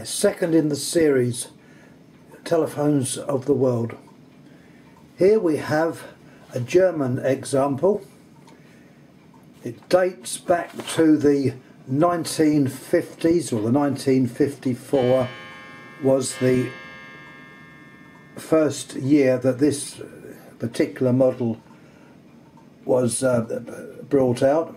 Second in the series, telephones of the world. Here we have a German example. It dates back to the 1950s, or the 1954 was the first year that this particular model was brought out.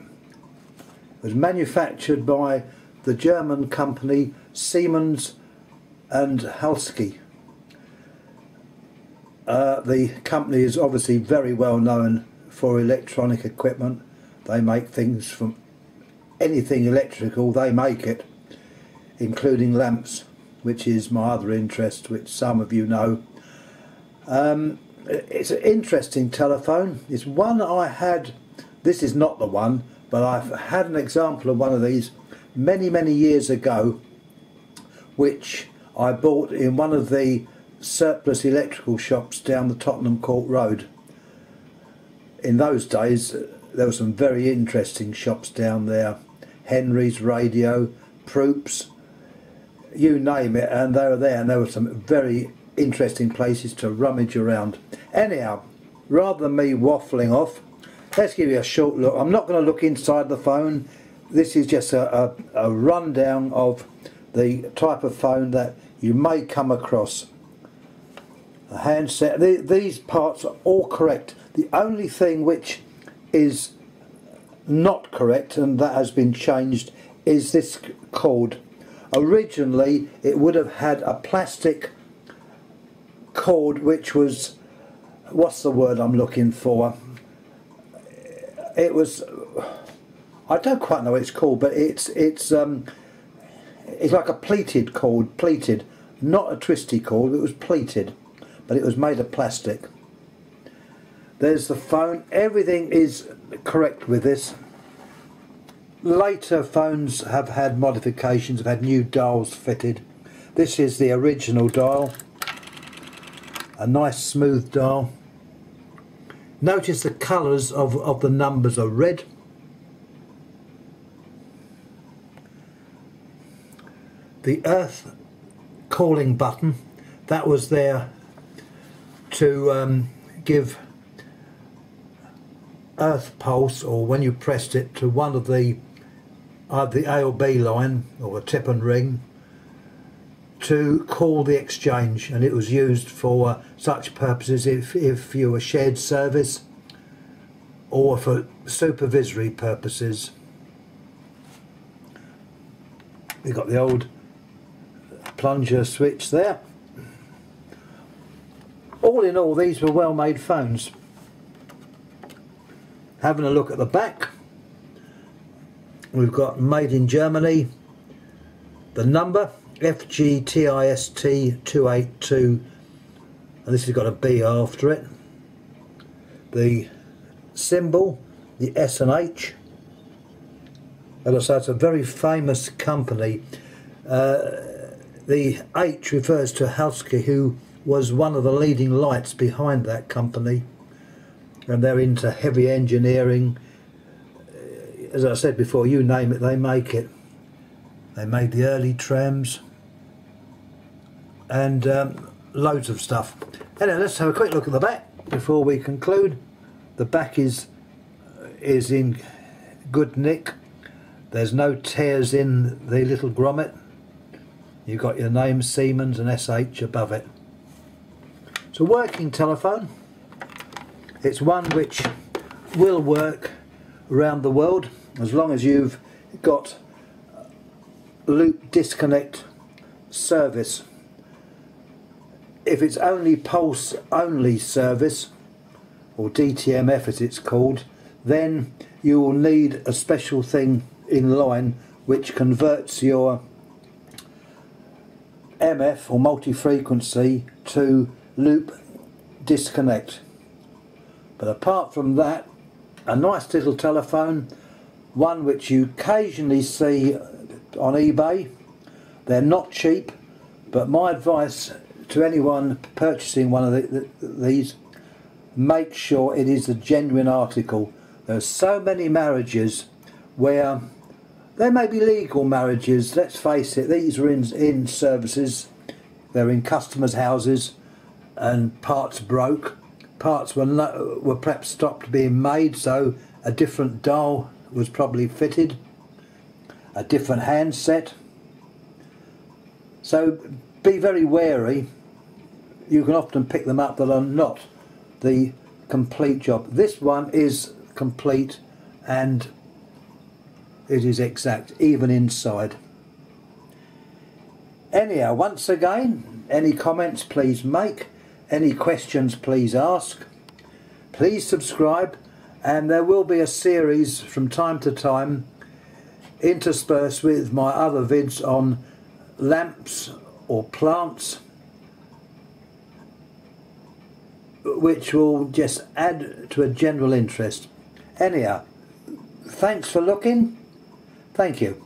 It was manufactured by the German company Siemens-Halske. The company is obviously very well known for electronic equipment. They make things from anything electrical, they make it, including lamps, which is my other interest, which some of you know. It's an interesting telephone. It's one I had, this is not the one, but I've had an example of one of these many years ago, which I bought in one of the surplus electrical shops down the Tottenham Court Road. In those days there were some very interesting shops down there. Henry's Radio, Proop's, you name it, and they were there, and there were some very interesting places to rummage around. Anyhow, rather than me waffling off, let's give you a short look. I'm not going to look inside the phone. This is just a rundown of the type of phone that you may come across. A handset. These parts are all correct. The only thing which is not correct, and that has been changed, is this cord. Originally it would have had a plastic cord which was, what's the word I'm looking for? It was, I don't quite know what it's called, but it's like a pleated cord, pleated, not a twisty cord. It was pleated, but it was made of plastic. There's the phone. Everything is correct with this. Later phones have had modifications, have had new dials fitted. This is the original dial, a nice smooth dial. Notice the colours of the numbers are red. The earth calling button, that was there to give earth pulse, or when you pressed it, to one of the A or B line, or a tip and ring, to call the exchange, and it was used for such purposes if you were shared service or for supervisory purposes. You've got the old plunger switch there. All in all, these were well made phones. Having a look at the back, we've got made in Germany, the number Fg-tist282B, and this has got a B after it. The symbol, the S and H. As I say, it's a very famous company. The H refers to Halske, who was one of the leading lights behind that company, and they're into heavy engineering. As I said before, you name it, they make it. They made the early trams and loads of stuff. Anyway, let's have a quick look at the back before we conclude. The back is in good nick. There's no tears in the little grommet. You've got your name, Siemens, and SH above it. It's a working telephone. It's one which will work around the world as long as you've got loop disconnect service. If it's only pulse only service, or DTMF as it's called, then you will need a special thing in line which converts your MF or multi-frequency to loop disconnect. But apart from that, a nice little telephone, one which you occasionally see on eBay. They're not cheap, but my advice to anyone purchasing one of these, make sure it is a genuine article. There's so many marriages where They may be legal marriages, let's face it, these are in services, they're in customers' houses, and parts broke. Parts were perhaps stopped being made, so a different dial was probably fitted, a different handset. So be very wary. You can often pick them up that are not the complete job. This one is complete and it is exact, even inside. Anyhow, once again, any comments please make, any questions please ask, please subscribe, and there will be a series from time to time interspersed with my other vids on lamps or plants, which will just add to a general interest. Anyhow, thanks for looking. Thank you.